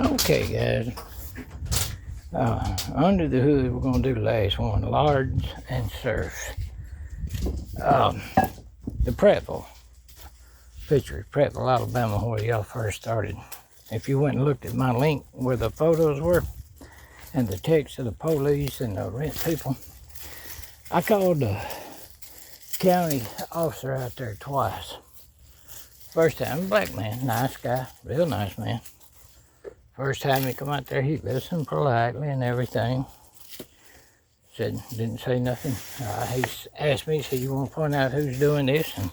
Okay, guys. Under the hood, we're going to do the last one. Lords and serfs. The Prattville picture, Prattville, Alabama, where y'all first started. If you went and looked at my link where the photos were and the text of the police and the rent people, I called the county officer out there twice. First time, black man, nice guy, real nice man. First time he come out there, he listened politely and everything. Said, didn't say nothing. He asked me, he said, you want to point out who's doing this? And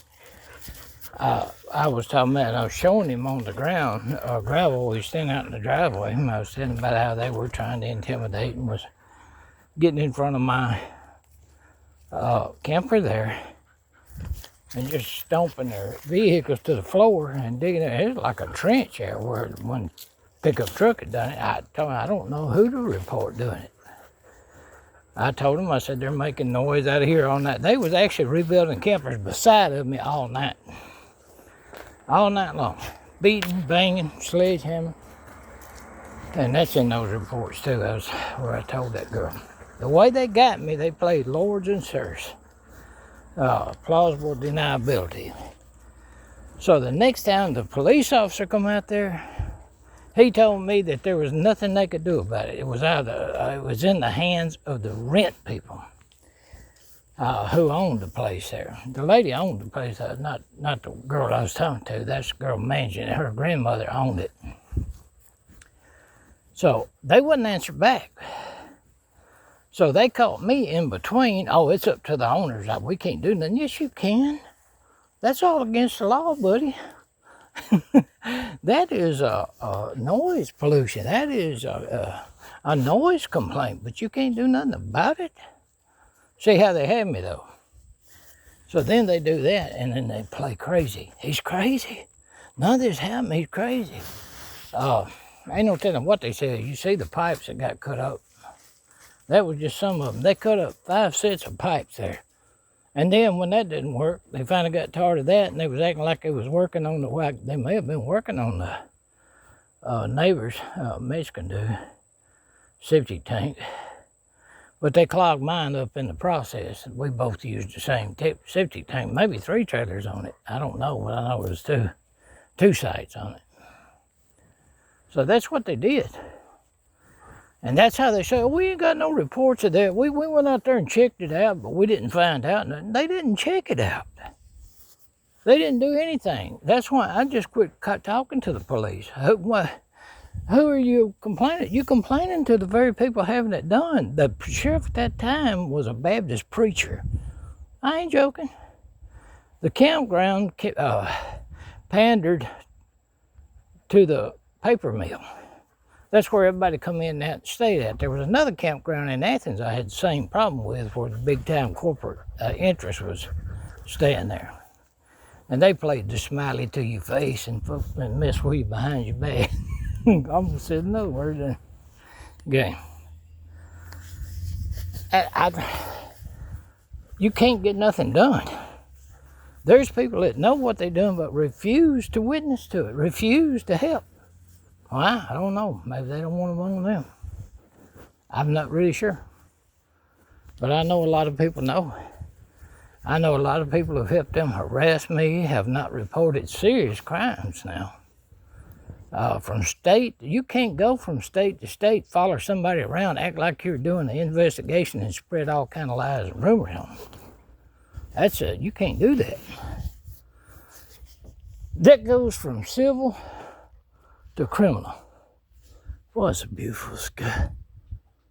I was talking about, I was showing him on the ground, gravel, he was standing out in the driveway. And I was telling him about how they were trying to intimidate and was getting in front of my camper there and just stomping their vehicles to the floor and digging it. It was like a trench there where one pickup truck had done it. I told him, I don't know who to report doing it. I told him, I said, they're making noise out of here all night. They was actually rebuilding campers beside of me all night. All night long. Beating, banging, sledgehammer. And that's in those reports too. That was where I told that girl. The way they got me, they played lords and serfs. Plausible deniability. So the next time the police officer come out there, he told me that there was nothing they could do about it. It was it was in the hands of the rent people who owned the place there. The lady owned the place, not the girl I was talking to. That's the girl managing it. Her grandmother owned it. So they wouldn't answer back. So they caught me in between. Oh, it's up to the owners. We can't do nothing. Yes, you can. That's all against the law, buddy. That is a noise pollution. That is a noise complaint, but you can't do nothing about it. See how they have me, though. So then they do that, and then they play crazy. He's crazy. None of this happened. He's crazy. Ain't no telling what they said. You see the pipes that got cut up. That was just some of them. They cut up 5 sets of pipes there. And then when that didn't work, they finally got tired of that, and they was acting like they was working on they may have been working on the neighbor's Mexican dude septic tank. But they clogged mine up in the process. We both used the same septic tank, maybe 3 trailers on it. I don't know, but I know it was two sites on it. So that's what they did. And that's how they say, we ain't got no reports of that. We went out there and checked it out, but we didn't find out nothing. They didn't check it out. They didn't do anything. That's why I just quit talking to the police. Who are you complaining? You complaining to the very people having it done. The sheriff at that time was a Baptist preacher. I ain't joking. The campground pandered to the paper mill. That's where everybody come in and stayed at. There was another campground in Athens I had the same problem with, where the big time corporate interest was staying there. And they played the smiley to your face and mess with you behind your back. I almost said no word in the game. You can't get nothing done. There's people that know what they're doing but refuse to witness to it, refuse to help. Why? I don't know. Maybe they don't want one of them. I'm not really sure. But I know a lot of people know. I know a lot of people have helped them harass me, have not reported serious crimes now. From state, you can't go from state to state, follow somebody around, act like you're doing the investigation and spread all kind of lies and rumors on them. You can't do that. That goes from civil to criminal. Boy, it's a beautiful sky.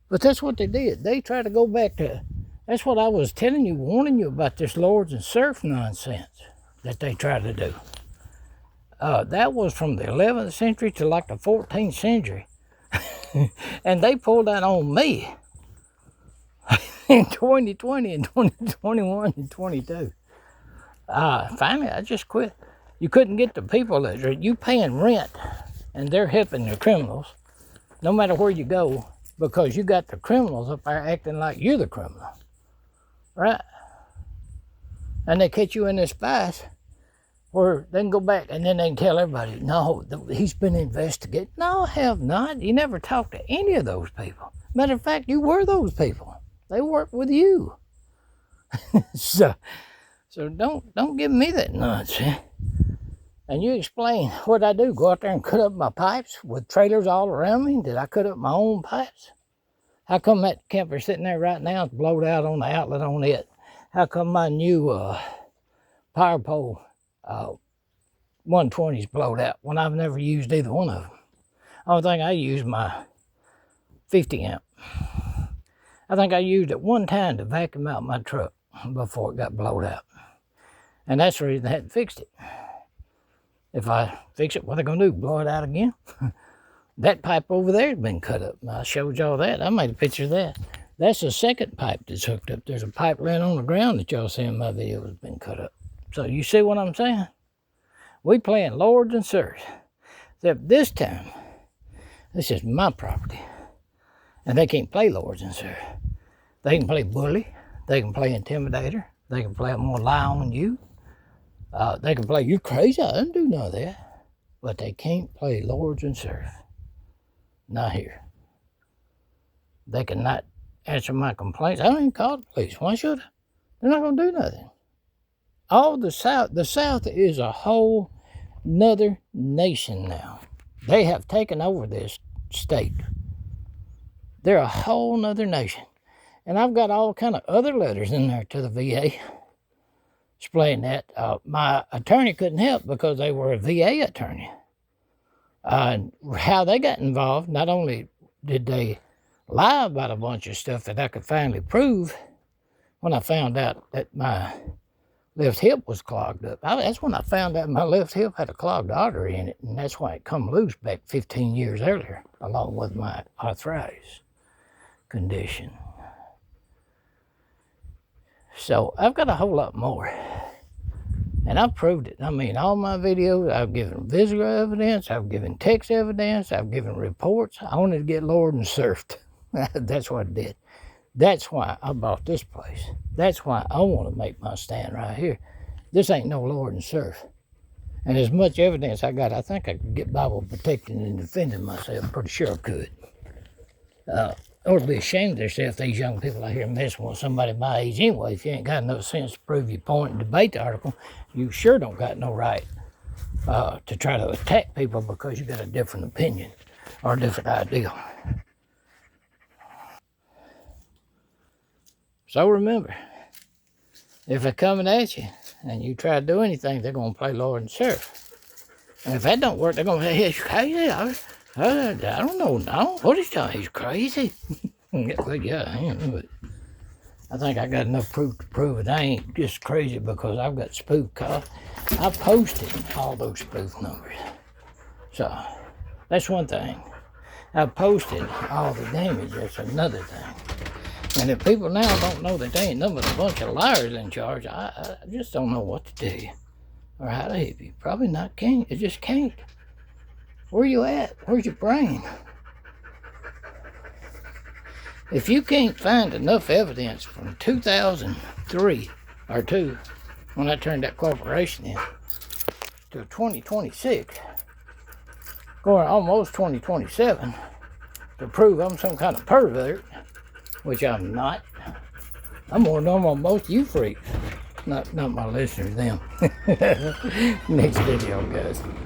But that's what they did. They tried to go back to, that's what I was telling you, warning you about this lords and serf nonsense that they tried to do. That was from the 11th century to like the 14th century. And they pulled that on me in 2020 and 2021 and 22. Finally, I just quit. You couldn't get the people that you paying rent and they're helping the criminals, no matter where you go, because you got the criminals up there acting like you're the criminal, right? And they catch you in this spice, where they can go back and then they can tell everybody, no, he's been investigated. No, I have not. You never talked to any of those people. Matter of fact, you were those people. They worked with you. so don't give me that nonsense. And you explain what I do. Go out there and cut up my pipes with trailers all around me? Did I cut up my own pipes? How come that camper sitting there right now is blowed out on the outlet on it? How come my new power pole 120 is blowed out when I've never used either one of them? Only thing I use my 50 amp. I think I used it one time to vacuum out my truck before it got blowed out. And that's the reason I hadn't fixed it. If I fix it, what are they going to do? Blow it out again? That pipe over there has been cut up. I showed y'all that. I made a picture of that. That's the second pipe that's hooked up. There's a pipe laying on the ground that y'all see in my video has been cut up. So you see what I'm saying? We playing lords and serfs. Except this time, this is my property. And they can't play lords and serfs. They can play bully. They can play intimidator. They can play I'm going to lie on you. They can play, you crazy, I didn't do none of that. But they can't play lords and serfs. Not here. They cannot answer my complaints. I don't even call the police. Why should I? They're not going to do nothing. All the South is a whole nother nation now. They have taken over this state. They're a whole nother nation. And I've got all kind of other letters in there to the VA. Explain that. My attorney couldn't help because they were a VA attorney. How they got involved, not only did they lie about a bunch of stuff that I could finally prove, when I found out that my left hip was clogged up. That's when I found out my left hip had a clogged artery in it, and that's why it come loose back 15 years earlier, along with my arthritis condition. So I've got a whole lot more. And I've proved it. I mean, all my videos, I've given visual evidence, I've given text evidence, I've given reports. I wanted to get Lord and surfed. That's what I did. That's why I bought this place. That's why I want to make my stand right here. This ain't no Lord and surf. And as much evidence I got, I think I could get Bible protecting and defending myself. I'm pretty sure I could. Or be ashamed of themselves, these young people out here messing with somebody my age anyway. If you ain't got enough sense to prove your point and debate the article, you sure don't got no right to try to attack people because you got a different opinion or a different idea. So remember, if they're coming at you and you try to do anything, they're going to play Lord and surf. And if that don't work, they're going to say, hey, he's crazy. I don't know. No, what is that? He's crazy. Well, yeah, I am, but I think I got enough proof to prove it. I ain't just crazy because I've got spoof calls. I posted all those spoof numbers. So that's one thing. I posted all the damage. That's another thing. And if people now don't know that they ain't nothing but a bunch of liars in charge, I just don't know what to tell you or how to help you. Probably not can't. It just can't. Where you at? Where's your brain? If you can't find enough evidence from 2003 or 2, when I turned that corporation in, to 2026, going almost 2027, to prove I'm some kind of pervert, which I'm not. I'm more normal than most of you freaks. Not my listeners, them. Next video, guys.